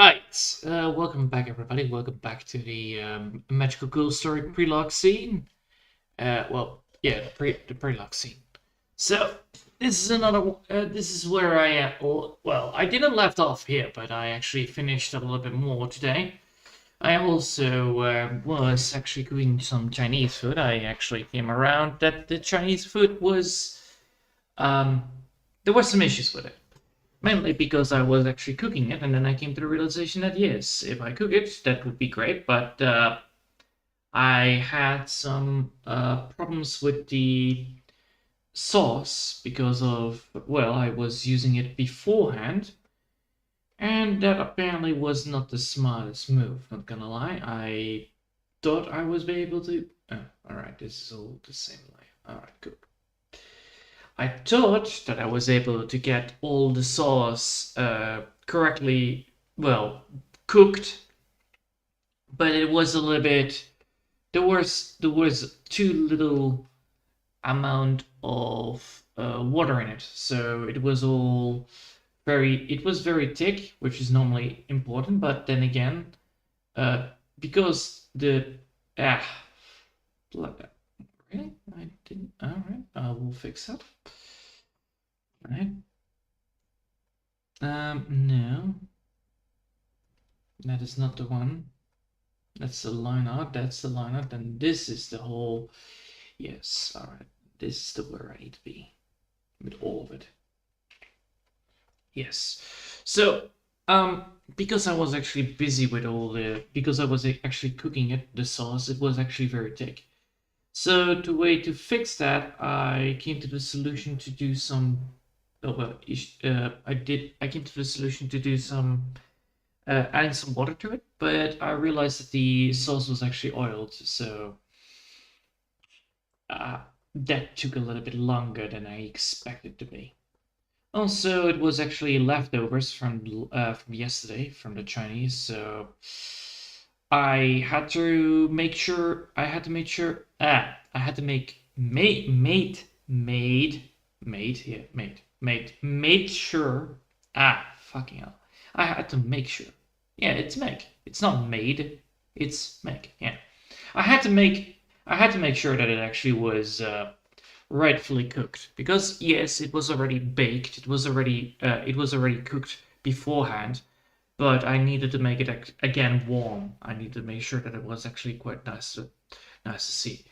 Right, welcome back, everybody. Welcome back to the magical ghost story prelog scene. Yeah, the prelog scene. So this is another. This is where I well, I didn't left off here, but I actually finished a little bit more today. I also was actually cooking some Chinese food. I actually came around that the Chinese food was um, there were some issues with it. Mainly because I was actually cooking it, and then I came to the realization that yes, if I cook it, that would be great. But I had some problems with the sauce because of, well, I was using it beforehand, and that apparently was not the smartest move. Not gonna lie, I thought I was be able to. Oh, all right, this is all the same layer. All right, good. I thought that I was able to get all the sauce correctly, well, cooked, but it was a little bit. There was too little amount of water in it, so it was all very. It was very thick, which is normally important, but then again, uh, because the ah, really, I didn't. All right, I will fix that. Right. No, that is not the one. That's the line art. That's the line art. And this is the whole. Yes, all right. This is the where I need to be with all of it. Yes. So, because I was actually busy with because I was actually cooking it, the sauce, it was actually very thick. So the way to fix that, I came to the solution to do some. Oh well, I came to the solution to do some adding some water to it, but I realized that the sauce was actually oiled, so uh, that took a little bit longer than I expected to be. Also, it was actually leftovers from yesterday from the Chinese, so I had to make sure. I had to make sure. I had to make made sure. Fucking hell! I had to make sure. Yeah, it's make. It's not made. It's make. Yeah, I had to make. I had to make sure that it actually was rightfully cooked because yes, it was already baked. It was already cooked beforehand, but I needed to make it again warm. I needed to make sure that it was actually quite nice to see.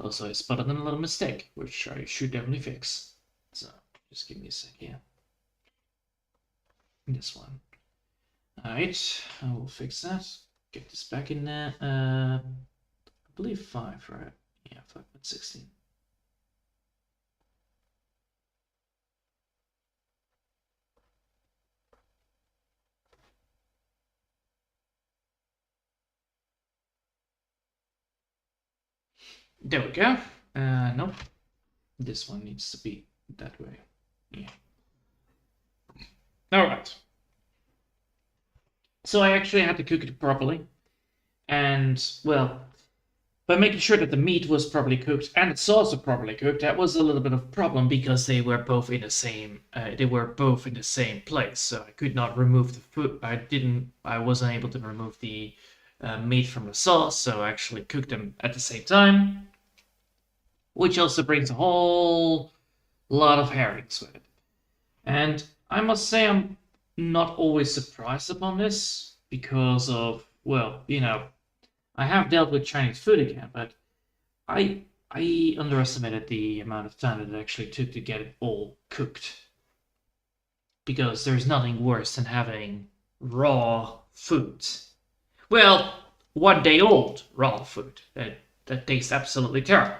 Also, I spotted a little mistake, which I should definitely fix. So just give me a sec here. This one. All right, I will fix that. Get this back in there. I believe 5, right? Yeah, 5.16. There we go. Nope. This one needs to be that way. Yeah. All right. So I actually had to cook it properly. And, well, by making sure that the meat was properly cooked and the sauce was properly cooked, that was a little bit of a problem because they were both in the same place. So I could not remove the food. I wasn't able to remove the meat from the sauce, so I actually cooked them at the same time, which also brings a whole lot of herrings with it. And I must say, I'm not always surprised upon this because of, well, I have dealt with Chinese food again, but I underestimated the amount of time that it actually took to get it all cooked. Because there's nothing worse than having raw food. Well, 1 day old raw food. That tastes absolutely terrible.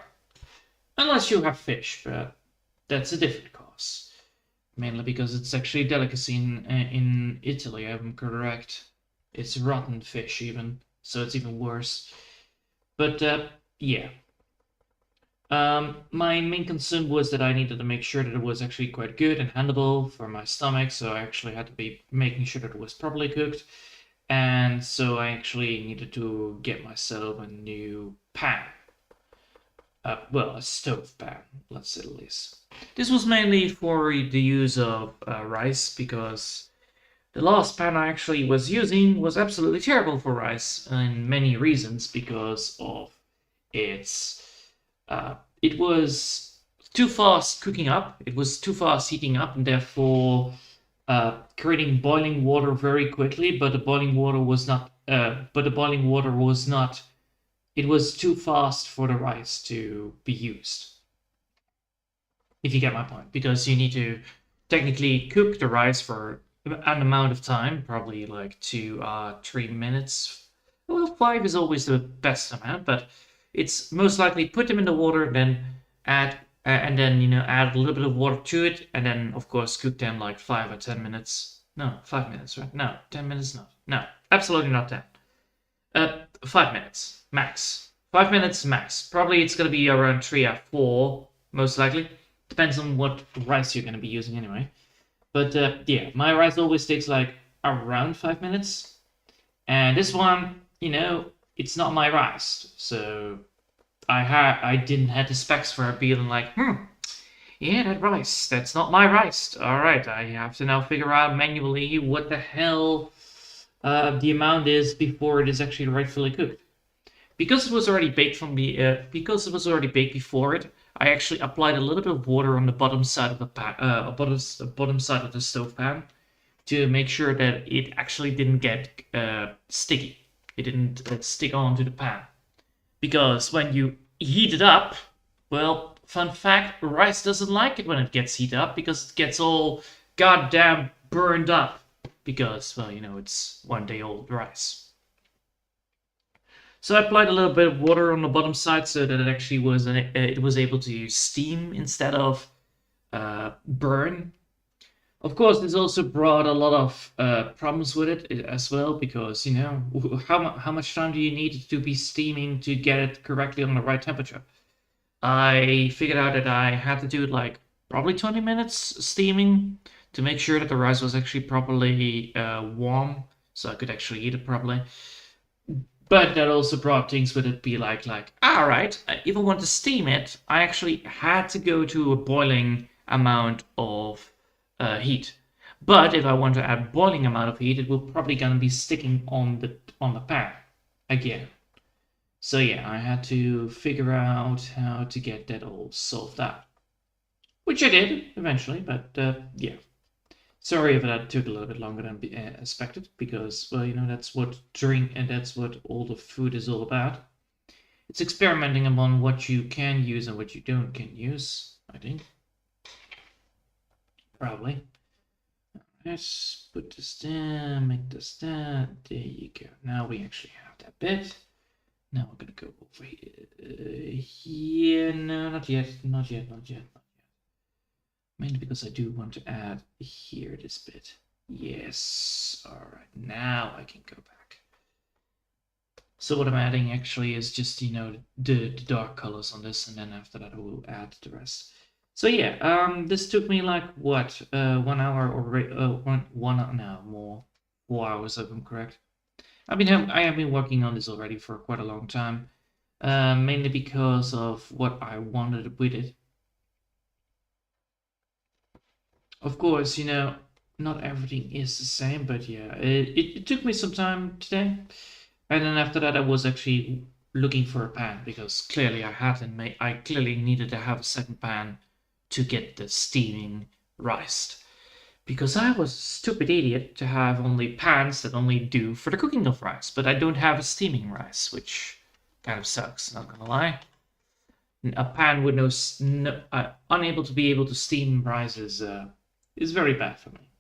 Unless you have fish, but that's a different cause. Mainly because it's actually a delicacy in Italy, if I'm correct. It's rotten fish even, so it's even worse. But yeah. My main concern was that I needed to make sure that it was actually quite good and handleable for my stomach, so I actually had to be making sure that it was properly cooked. And so I actually needed to get myself a new pan. Well, a stove pan, let's say the least. This was mainly for the use of rice because The last pan I actually was using was absolutely terrible for rice in many reasons because of its it was too fast cooking up, it was too fast heating up, and therefore creating boiling water very quickly. But the boiling water was not. It was too fast for the rice to be used. If you get my point, because you need to technically cook the rice for an amount of time, probably like 2 3 minutes. Well, 5 is always the best amount, but it's most likely put them in the water, then add and then add a little bit of water to it, and then of course cook them like 5 or 10 minutes. No, 5 minutes, right? No, 10 minutes. No, absolutely not 10. 5 minutes max. 5 minutes max. Probably it's gonna be around 3 or 4, most likely. Depends on what rice you're gonna be using anyway. But yeah, my rice always takes like around 5 minutes, and this one, it's not my rice, so I didn't have the specs for it being like, yeah, that rice, that's not my rice. All right, I have to now figure out manually what the hell the amount is before it is actually rightfully cooked. Because it was already baked because it was already baked before it, I actually applied a little bit of water on the bottom side of the bottom side of the stove pan to make sure that it actually didn't get sticky. It didn't stick onto the pan. Because when you heat it up, well, fun fact, rice doesn't like it when it gets heated up because it gets all goddamn burned up. Because, well, it's 1 day old rice. So I applied a little bit of water on the bottom side so that it actually was able to steam instead of burn. Of course, this also brought a lot of problems with it as well, because how much time do you need to be steaming to get it correctly on the right temperature? I figured out that I had to do it like probably 20 minutes steaming to make sure that the rice was actually properly warm, so I could actually eat it properly. But that also brought things with it be like, all right, if I want to steam it, I actually had to go to a boiling amount of heat. But if I want to add boiling amount of heat, it will probably gonna be sticking on the pan again. So yeah, I had to figure out how to get that all solved out, which I did eventually. But yeah. Sorry if that took a little bit longer than expected, because, well, that's what that's what all the food is all about. It's experimenting upon what you can use and what you can use, I think. Probably. Let's put this down, make this that. There you go. Now we actually have that bit. Now we're gonna go over here. No, not yet. Mainly because I do want to add here this bit. Yes. All right. Now I can go back. So what I'm adding actually is just, the dark colors on this, and then after that I will add the rest. So yeah, this took me like what, 1 hour or more, 4 hours if I'm correct. I have been working on this already for quite a long time, mainly because of what I wanted with it. Of course, not everything is the same, but yeah, it took me some time today. And then after that, I was actually looking for a pan, because clearly I clearly needed to have a second pan to get the steaming rice. Because I was a stupid idiot to have only pans that only do for the cooking of rice, but I don't have a steaming rice, which kind of sucks, not gonna lie. A pan with unable to be able to steam rice is very bad for me.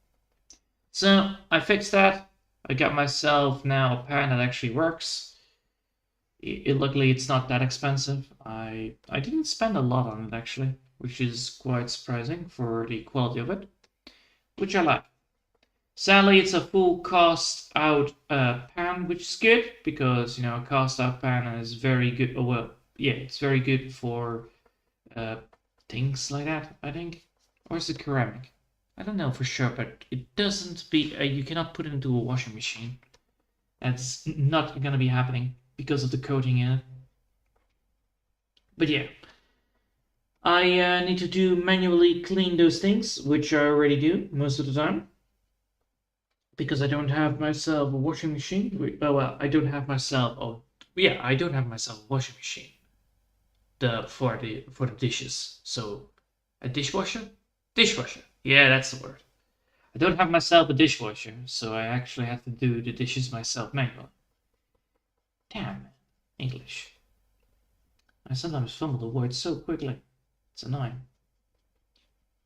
So I fixed that. I got myself now a pan that actually works. Luckily, it's not that expensive. I didn't spend a lot on it actually, which is quite surprising for the quality of it, which I like. Sadly, it's a full cast out pan, which is good because a cast out pan is very good. Oh, well, yeah, it's very good for things like that, I think. Or is it ceramic? I don't know for sure, but it doesn't be. You cannot put it into a washing machine. That's not gonna be happening because of the coating in it. But yeah, I need to manually clean those things, which I already do most of the time. because I don't have myself a washing machine. Oh well, I don't have myself. Oh yeah, I don't have myself a washing machine. For the dishes. So a dishwasher, dishwasher. Yeah, that's the word. I don't have myself a dishwasher, so I actually have to do the dishes myself manually. Damn, English. I sometimes fumble the words so quickly. It's annoying.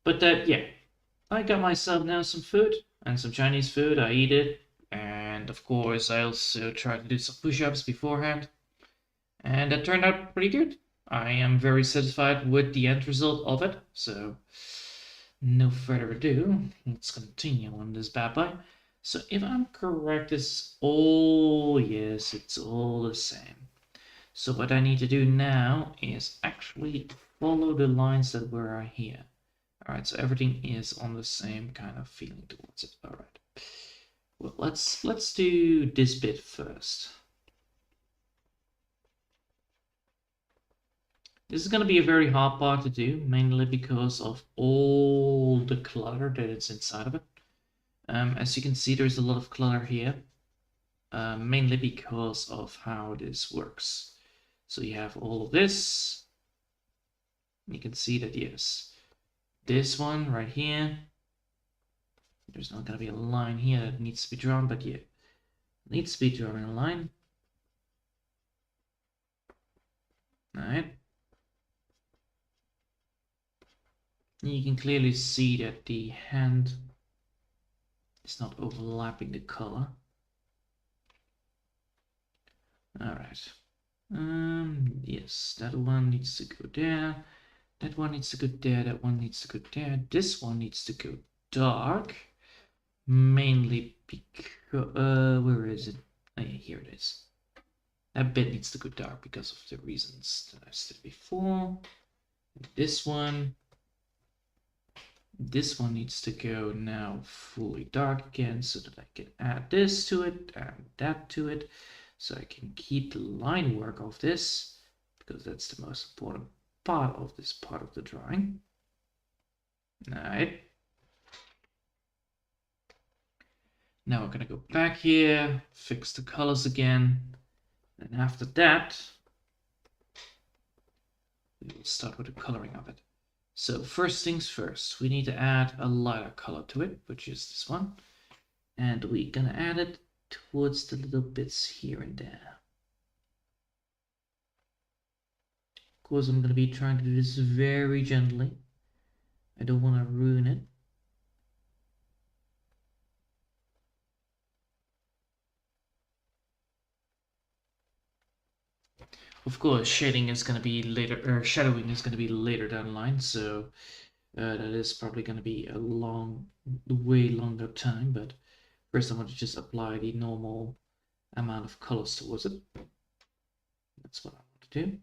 But yeah, I got myself now some food and some Chinese food. I eat it, and of course I also try to do some push-ups beforehand, and that turned out pretty good. I am very satisfied with the end result of it. So, no further ado, let's continue on this bad boy. So, if I'm correct, it's all yes, it's all the same. So what I need to do now is actually follow the lines that were here. All right, so everything is on the same kind of feeling towards it. All right. Well, let's do this bit first. This is going to be a very hard part to do, mainly because of all the clutter that is inside of it. As you can see, there's a lot of clutter here, mainly because of how this works. So you have all of this. You can see that, yes, this one right here, there's not going to be a line here that needs to be drawn, but yeah, needs to be drawn a line. All right. You can clearly see that the hand is not overlapping the color. All right. Yes, that one needs to go there. That one needs to go there. That one needs to go there. This one needs to go dark, mainly because where is it? Oh, yeah, here it is. That bit needs to go dark because of the reasons that I said before. This one needs to go now fully dark again so that I can add this to it and that to it. So I can keep the line work of this because that's the most important part of this part of the drawing. All right. Now we're gonna go back here, fix the colors again. And after that, we will start with the coloring of it. So first things first, we need to add a lighter color to it, which is this one. And we're gonna add it towards the little bits here and there. Of course, I'm gonna be trying to do this very gently. I don't want to ruin it. Of course, shading is going to be later, or shadowing is going to be later down the line, so that is probably going to be a way longer time, but first I want to just apply the normal amount of colors towards it. That's what I want to do.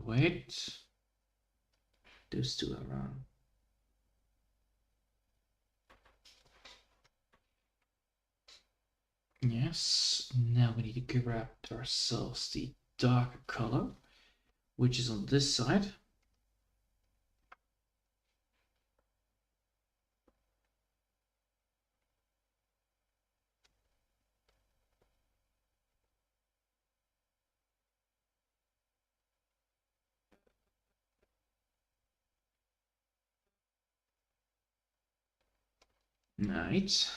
Wait. Those two are wrong. Yes, now we need to grab ourselves the darker color, which is on this side. Right.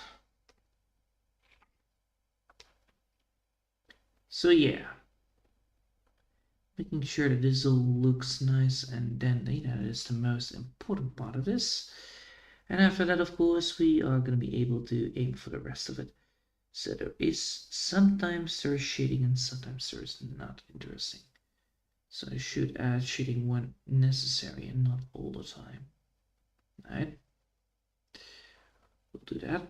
So yeah, making sure that this all looks nice and dandy, that is the most important part of this. And after that, of course, we are going to be able to aim for the rest of it. So sometimes there is shading and sometimes there is not. Interesting. So I should add shading when necessary and not all the time. Alright. We'll do that.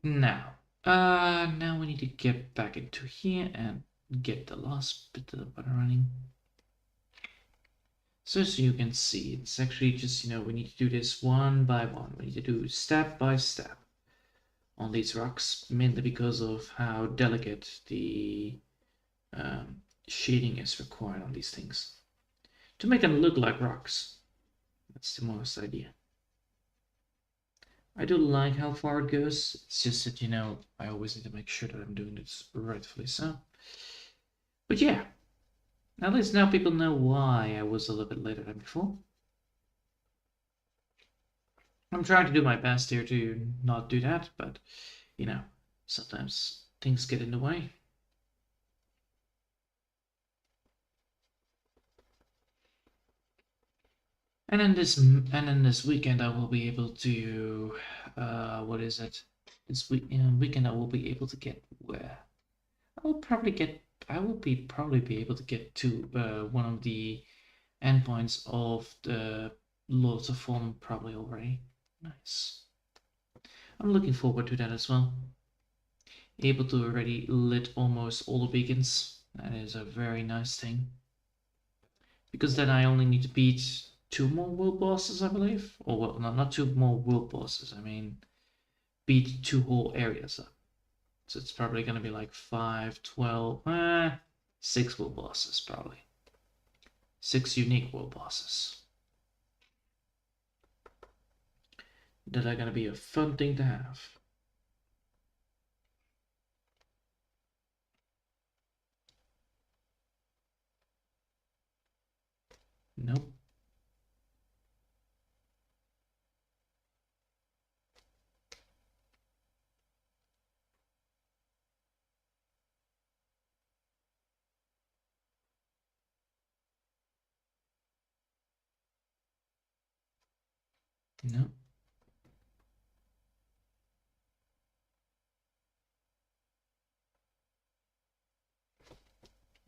Now we need to get back into here and get the last bit of butter running. So as you can see, it's actually just, we need to do this one by one. We need to do step by step on these rocks, mainly because of how delicate the shading is required on these things. to make them look like rocks. That's the most idea. I do like how far it goes. It's just that, you know, I always need to make sure that I'm doing this rightfully so. But yeah, at least now people know why I was a little bit later than before. I'm trying to do my best here to not do that, but, you know, sometimes things get in the way. And in this weekend, I will be able to, what is it? This weekend, I will be able to get where? I will probably be able to get to one of the endpoints of the Lords of Fallen probably already. Nice. I'm looking forward to that as well. Able to already lit almost all the beacons. That is a very nice thing. Because then I only need to beat 2 more world bosses, I believe. Or well, no, not 2 more world bosses. I mean, beat 2 whole areas up. So it's probably going to be like 5, 12, 6 world bosses probably. 6 unique world bosses. That are going to be a fun thing to have. Nope. Nope.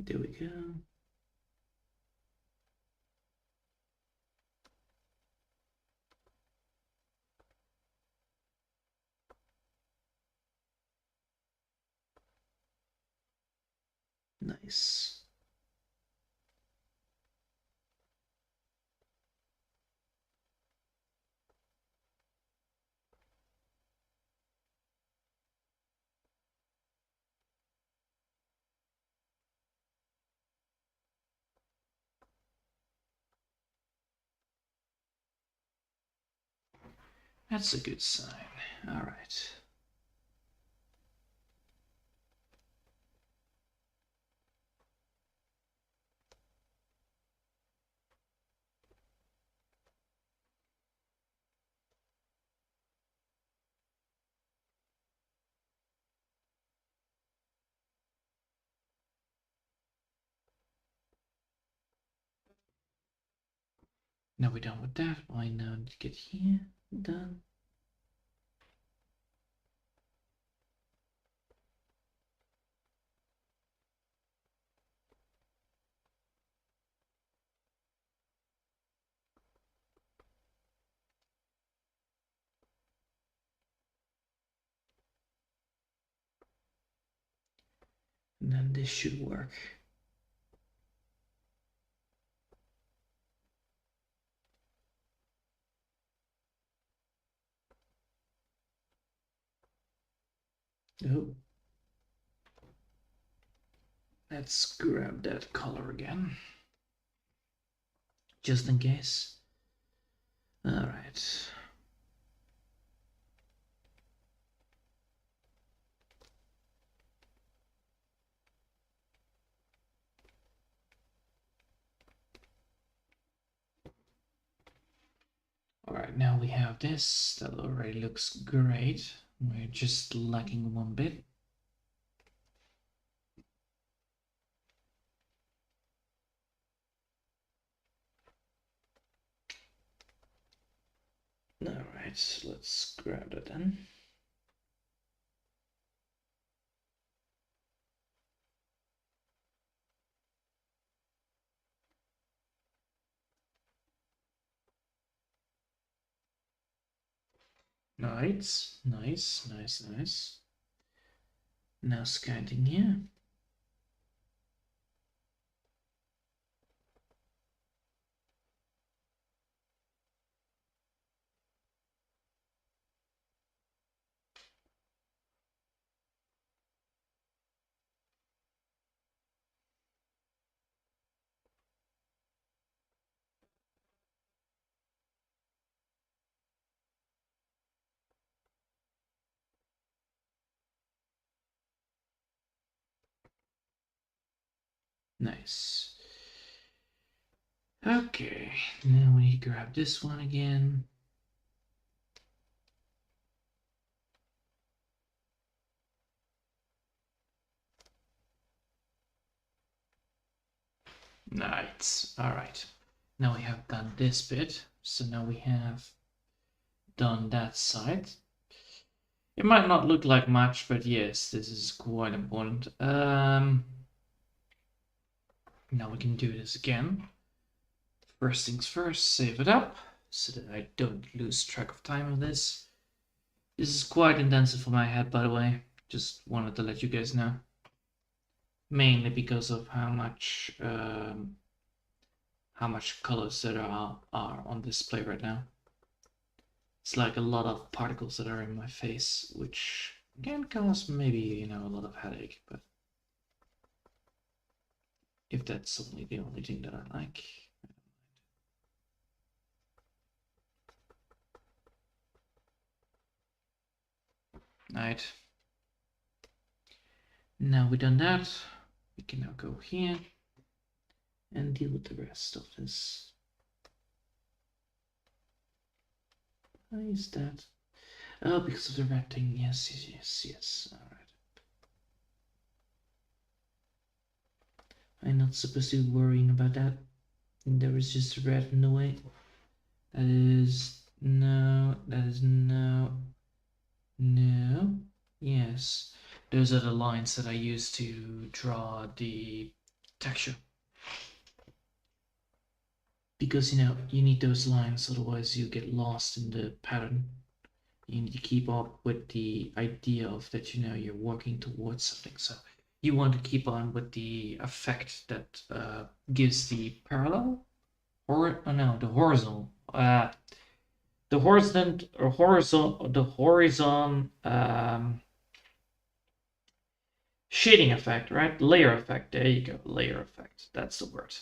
There we go. Nice. That's a good sign. All right. Now we're done with that. I now need to get here done. And then this should work. Oh. Let's grab that color again. Just in case. All right. All right, now we have this. That already looks great. We're just lacking one bit. All right, let's grab that then. Nice, nice, nice, nice. Now scanning here. Nice. Okay, now we need to grab this one again. Nice. All right. Now we have done this bit. So now we have done that side. It might not look like much, but yes, this is quite important. Now we can do this again. First things first, save it up so that I don't lose track of time of this. This is quite intensive for my head, by the way. Just wanted to let you guys know. Mainly because of how much colors there are on display right now. It's like a lot of particles that are in my face, which can cause maybe, you know, a lot of headache, but if that's only the only thing that I like. Right. Now we've done that, we can now go here and deal with the rest of this. Why is that? Oh, because of the red thing. Yes, yes, yes, yes. All right. I'm not supposed to be worrying about that. There is just red in the way. That is no. That is no. No. Yes. Those are the lines that I use to draw the texture. Because, you know, you need those lines, otherwise you get lost in the pattern. You need to keep up with the idea of that, you know, you're working towards something. So you want to keep on with the effect that gives the parallel, or no, the horizontal. The horizon shading effect, right? Layer effect. There you go. Layer effect. That's the word.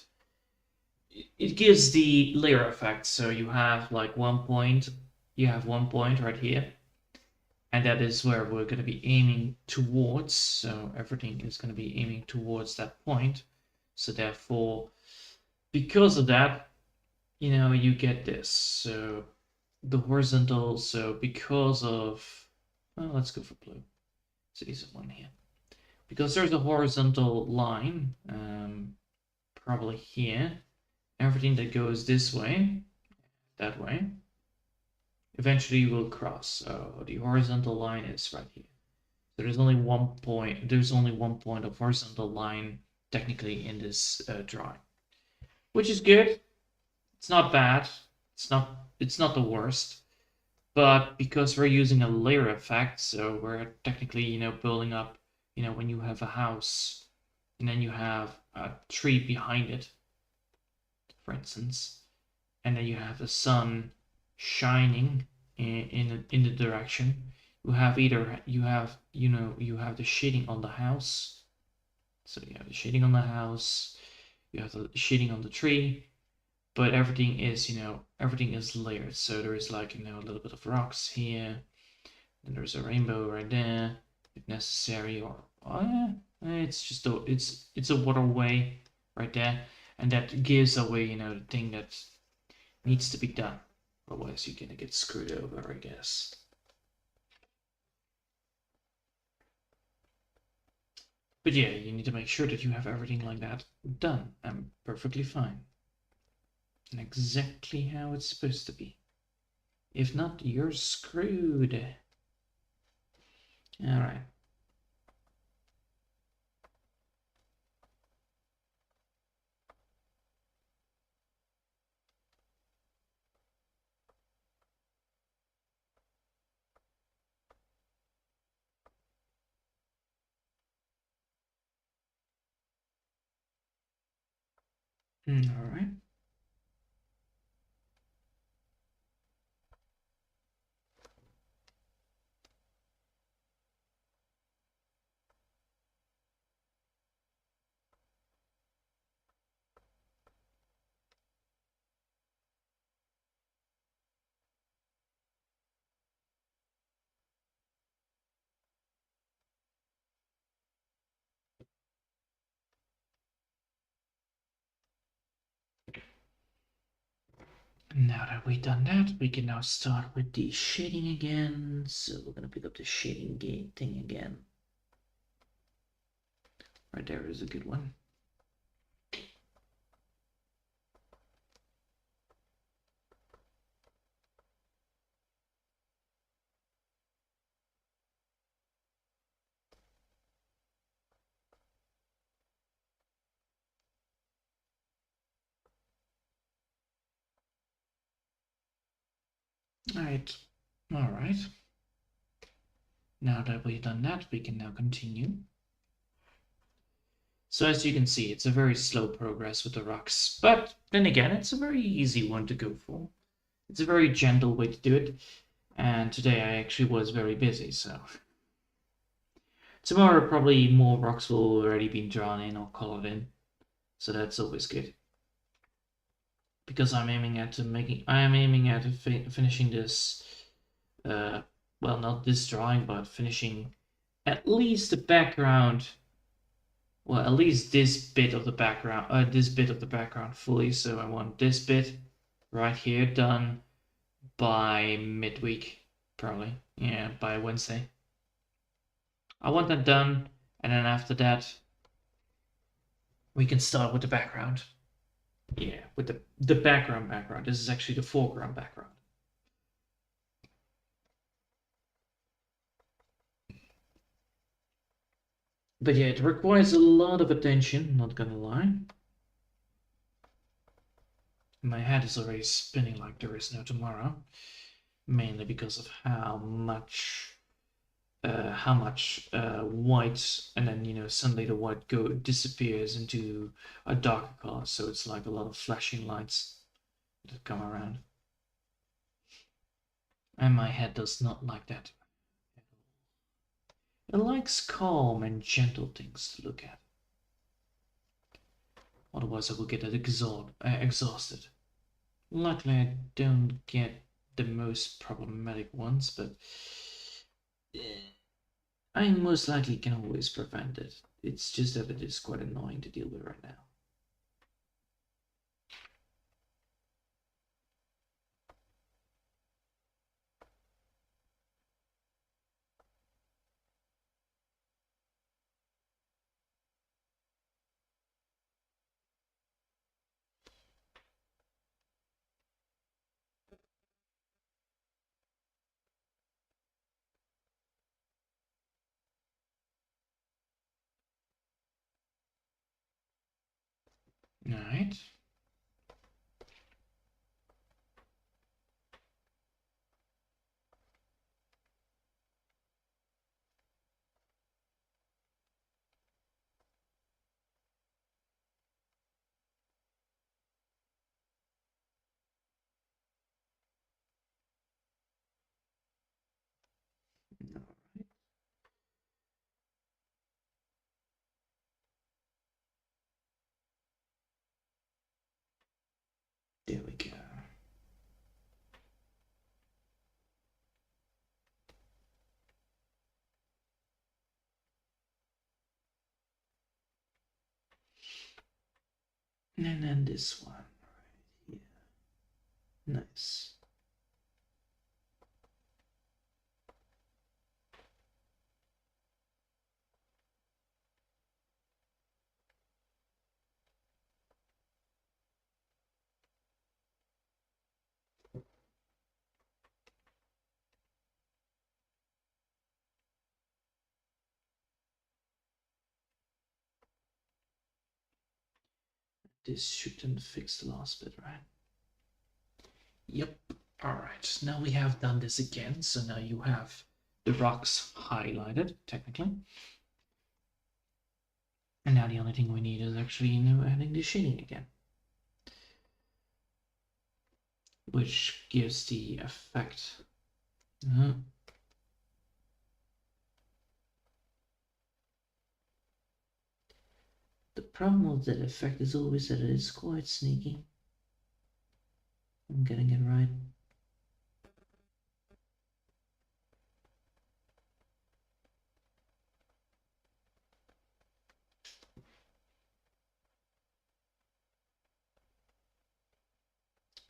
It gives the layer effect. So you have like one point. You have one point right here, and that is where we're going to be aiming towards. So everything is going to be aiming towards that point. So therefore, because of that, you know, you get this. So the horizontal. So because of, well, let's go for blue. So these are one here. Because there's a horizontal line, probably here, everything that goes this way, that way, eventually will cross. So the horizontal line is right here. So there's only one point. There's only one point of horizontal line technically in this drawing, which is good. It's not bad. It's not. It's not the worst. But because we're using a layer effect, so we're technically, you know, building up, you know, when you have a house and then you have a tree behind it, for instance, and then you have the sun shining in the direction, you have either you have, you know, you have the shading on the house, so you have the shading on the house, you have the shading on the tree, but everything is, you know, everything is layered. So there is like, you know, a little bit of rocks here, then there's a rainbow right there if necessary, or it's just a it's a waterway right there, and that gives away, you know, the thing that needs to be done. Otherwise you're gonna get screwed over, I guess. But yeah, you need to make sure that you have everything like that done and perfectly fine and exactly how it's supposed to be. If not, you're screwed. All right. All right. Now that we've done that, we can now start with the shading again. So we're gonna pick up the shading gate thing again. Right there is a good one. Alright. Alright. Now that we've done that, we can now continue. So as you can see, it's a very slow progress with the rocks, but then again, it's a very easy one to go for. It's a very gentle way to do it, and today I actually was very busy, so tomorrow probably more rocks will already be drawn in or colored in, so that's always good. Because I'm aiming at finishing this, well, not this drawing, but finishing at least the background. Well, at least this bit of the background fully. So I want this bit right here done by midweek, probably. Yeah, by Wednesday. I want that done, and then after that, we can start with the background. Yeah, with the background. This is actually the foreground background. But yeah, it requires a lot of attention, not gonna lie. My head is already spinning like there is no tomorrow, mainly because of how much white, and then suddenly the white disappears into a darker color, so it's like a lot of flashing lights that come around, and my head does not like that. It likes calm and gentle things to look at. Otherwise I will get exhausted. Luckily I don't get the most problematic ones, but I most likely can always prevent it. It's just that it is quite annoying to deal with right now. Alright. There we go. And then this one right here. Nice. This shouldn't fix the last bit, right? Yep. Alright, now we have done this again, so now you have the rocks highlighted, technically. And now the only thing we need is actually adding the shading again. Which gives the effect. The problem with that effect is always that it is quite sneaky. I'm getting it right.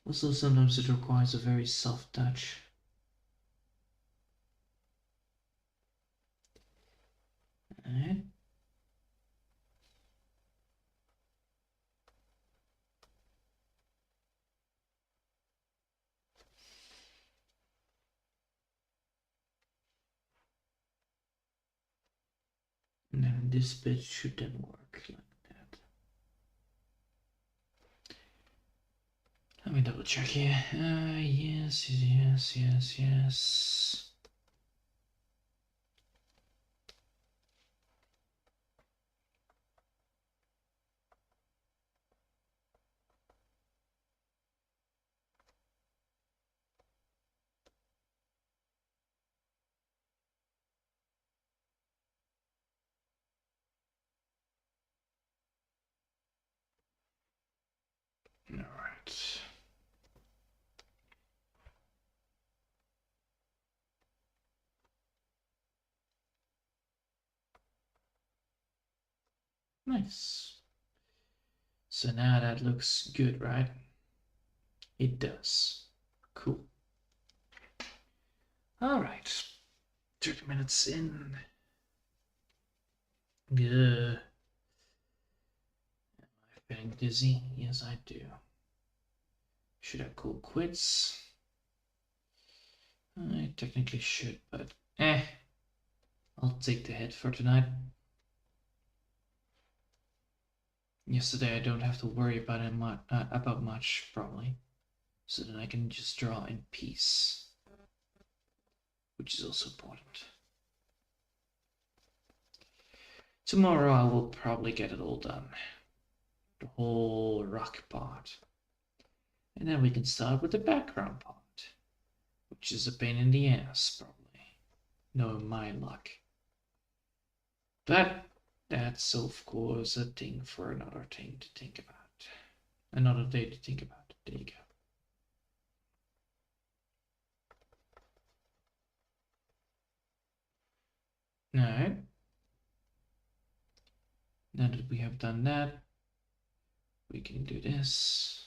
Also, sometimes it requires a very soft touch. Alright. And then this bit should then work like that. Let me double check here. Yes, yes, yes, yes. All right. Nice. So now that looks good, right? It does. Cool. All right. 30 minutes in. Am I feeling dizzy? Yes, I do. Should I call quits? I technically should, but I'll take the hit for tonight. Yesterday I don't have to worry about about much, probably. So then I can just draw in peace. Which is also important. Tomorrow I will probably get it all done. The whole rock part. And then we can start with the background part. Which is a pain in the ass, probably. Knowing my luck. But that's of course a thing for another thing to think about. Another day to think about. There you go. Alright. Now that we have done that, we can do this.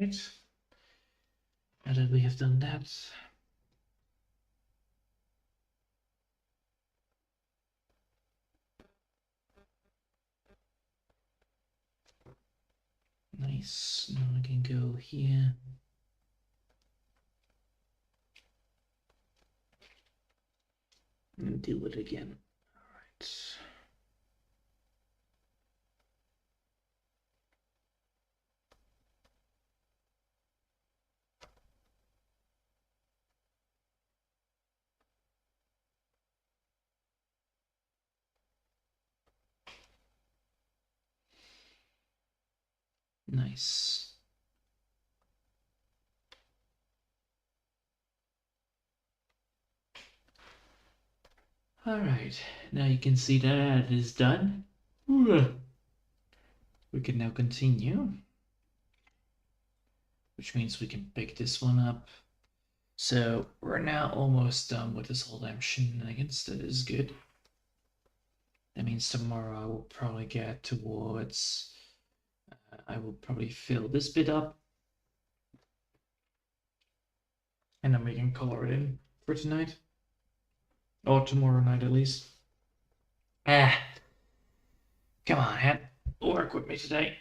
Right. Now that we have done that, nice. Now I can go here. And do it again. All right. Nice. All right. Now you can see that it is done. We can now continue, which means we can pick this one up. So we're now almost done with this whole damn shenanigans. That is good. That means tomorrow I will probably get towards. I will probably fill this bit up. And then we can color it in for tonight. Or tomorrow night at least. Ah, come on, Head. Work with me today.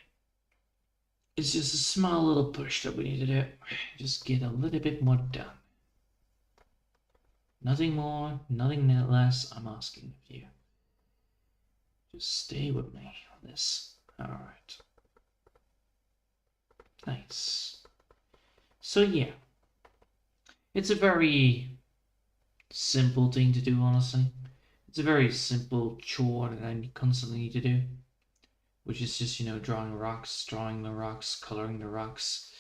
It's just a small little push that we need to do. Just get a little bit more done. Nothing more, nothing less I'm asking of you. Just stay with me on this. Alright. Nice. So yeah. It's a very simple thing to do, honestly. It's a very simple chore that I constantly need to do. Which is just, drawing the rocks, coloring the rocks.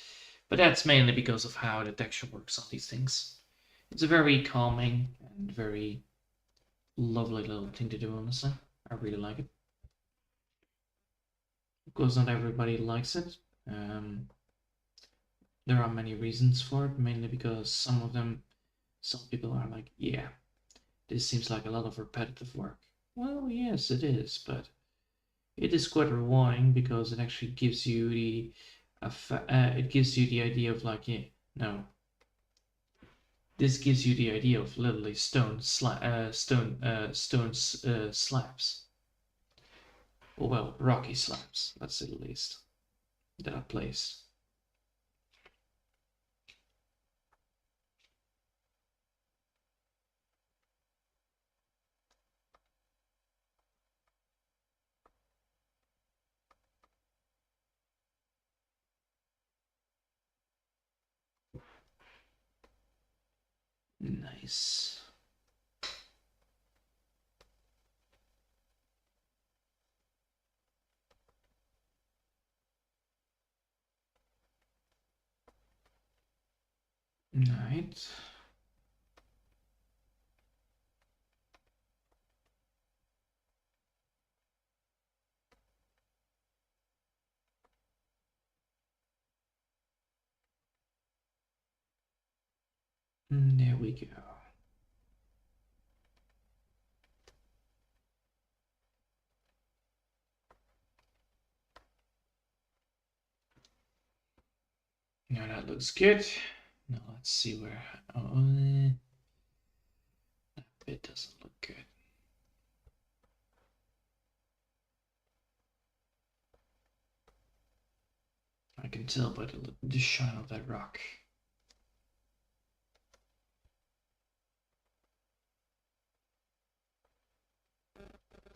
But that's mainly because of how the texture works on these things. It's a very calming and very lovely little thing to do, honestly. I really like it. Of course, not everybody likes it. There are many reasons for it, mainly because some people are like, yeah, this seems like a lot of repetitive work. Well, yes, it is, but it is quite rewarding because it actually gives you the idea of like, yeah, no, this gives you the idea of literally slabs, or well, rocky slabs, let's say at least, that are placed. Nice. Right. There we go. Now that looks good. Now let's see where. Oh, that bit doesn't look good. I can tell by the shine of that rock.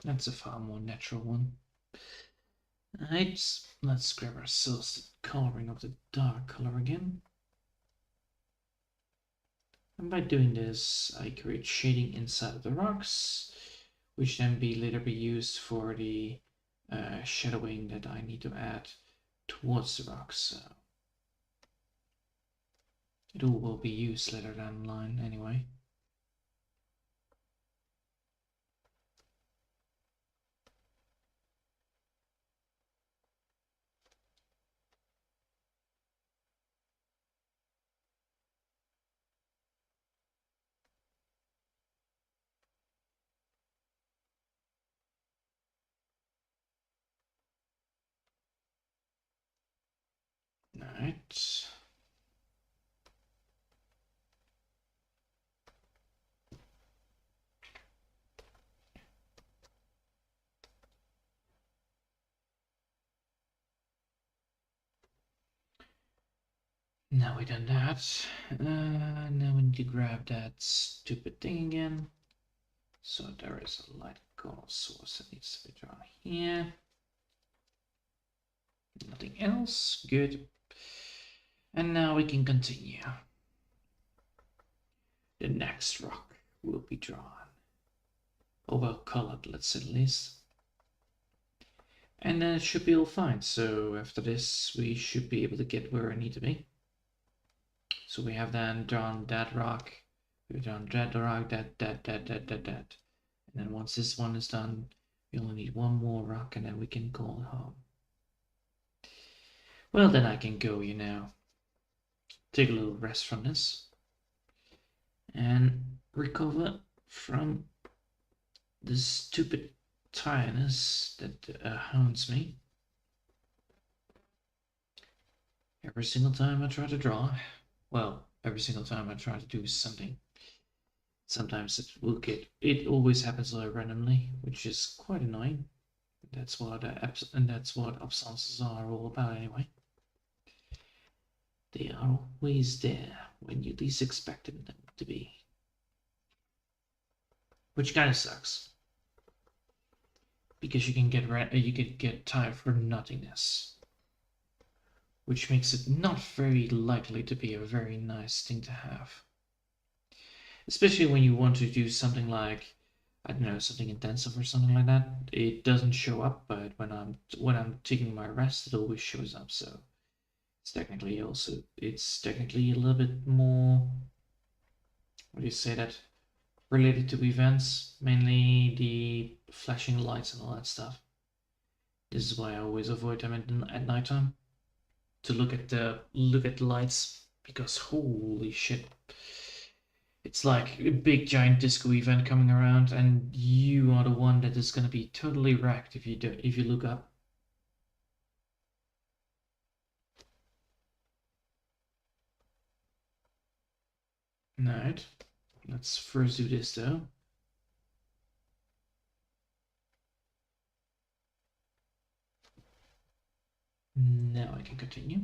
That's a far more natural one. Alright, let's grab ourselves the coloring of the dark color again. And by doing this, I create shading inside of the rocks, which then later be used for the shadowing that I need to add towards the rocks. So it all will be used later down the line anyway. Alright. Now we done that. Now we need to grab that stupid thing again. So there is a light color source that needs to be drawn here. Nothing else. Good. And now we can continue. The next rock will be drawn. Or well colored, let's say at least. And then it should be all fine. So after this, we should be able to get where I need to be. So we have then drawn that rock. We've drawn that rock, that. And then once this one is done, we only need one more rock and then we can call it home. Well, then I can go, take a little rest from this and recover from the stupid tiredness that haunts me every single time I try to draw. Well, every single time I try to do something. Sometimes it always happens randomly, which is quite annoying. That's what absences are all about anyway. They are always there when you least expect them to be. Which kind of sucks. Because you can get tired for nothingness. Which makes it not very likely to be a very nice thing to have. Especially when you want to do something like, I don't know, something intensive or something like that. It doesn't show up, but when I'm taking my rest, it always shows up. So it's technically a little bit more. What do you say that? Related to events, mainly the flashing lights and all that stuff. This is why I always avoid them at nighttime to look at the lights, because holy shit. It's like a big giant disco event coming around, and you are the one that is gonna be totally wrecked if you look up. Alright, let's first do this though. Now I can continue.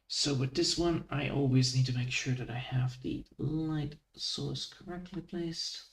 So with this one, I always need to make sure that I have the light source correctly placed.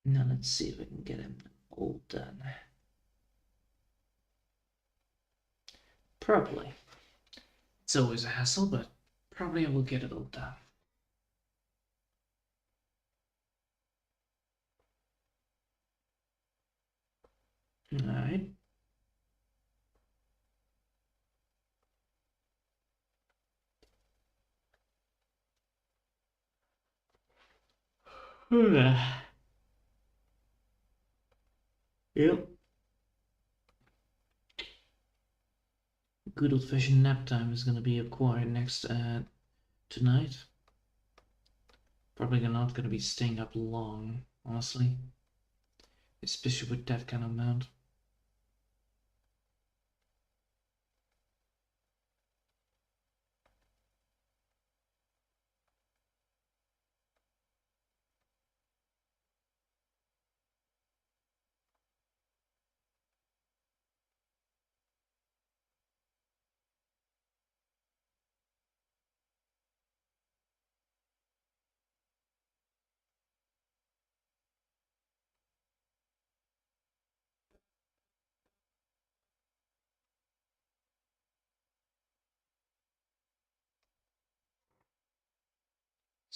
Now let's see if I can get them all done. Probably. It's always a hassle, but probably I will get it all done. Alright. Yep. Good old-fashioned nap time is gonna be acquired next tonight. Probably not gonna be staying up long, honestly. Especially with that kind of mount.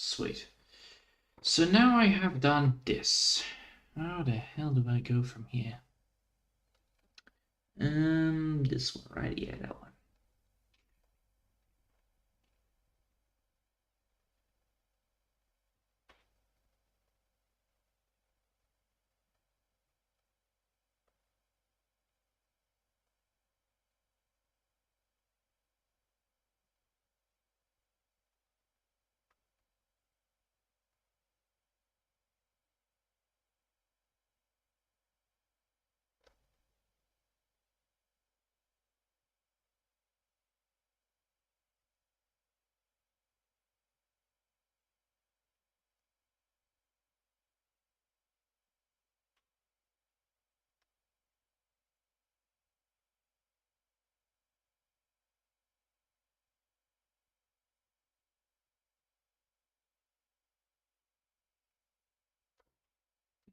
Sweet. So now I have done this. How the hell do I go from here? This one, right? Yeah, that one.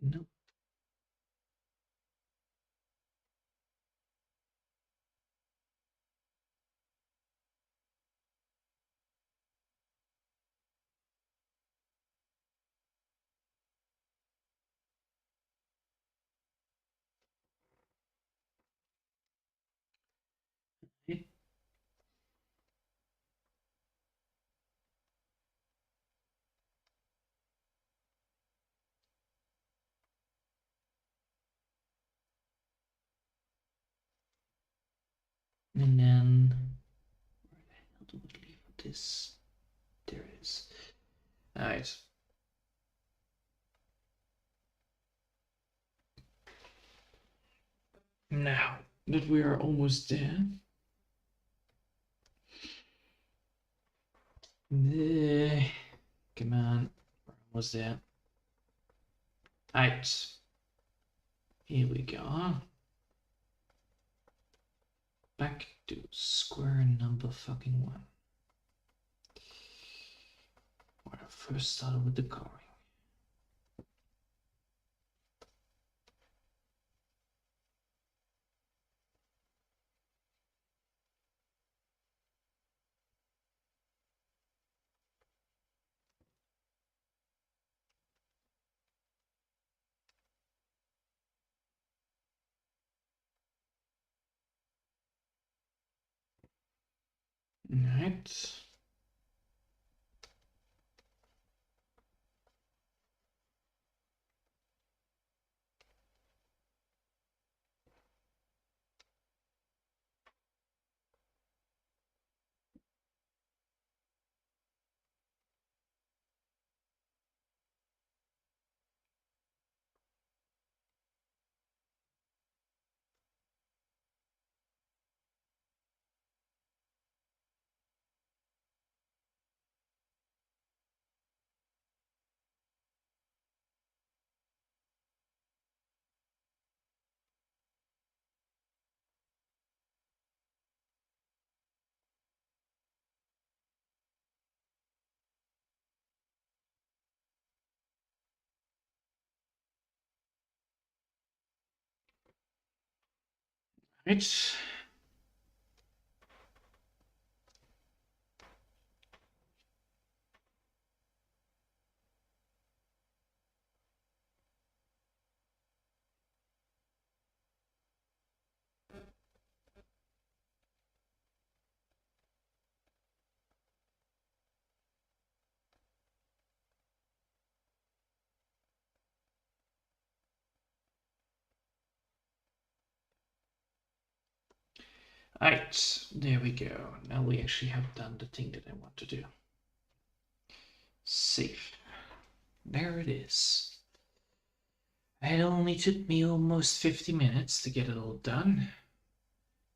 No. And then where the hell do we leave this? There it is. Alright. Now that we are almost there. Come on. We're almost there. Alright. Here we go. Back to square number fucking one. Where I first started with the coloring. Alright. Right. Alright, there we go. Now we actually have done the thing that I want to do. Save. There it is. It only took me almost 50 minutes to get it all done.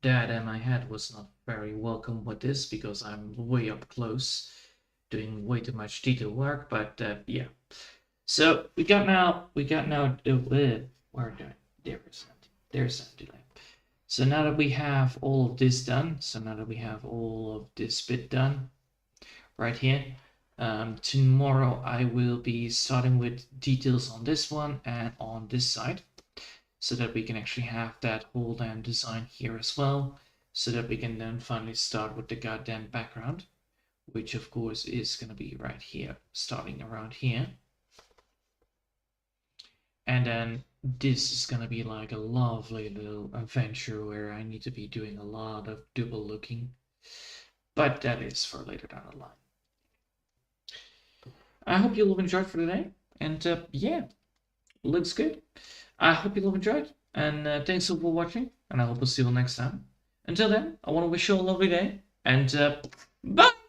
Dad and my head was not very welcome with this because I'm way up close, doing way too much detail work, but yeah. So we got now, there's empty lamp. So now that we have all of this done, right here, tomorrow I will be starting with details on this one and on this side, so that we can actually have that whole damn design here as well, so that we can then finally start with the goddamn background, which of course is going to be right here, starting around here. And then this is going to be like a lovely little adventure where I need to be doing a lot of double looking, but that is for later down the line. I hope you'll have enjoyed for today, and yeah, looks good. I hope you'll have enjoyed, and thanks for watching, and I hope we'll see you all next time. Until then, I want to wish you a lovely day, and bye!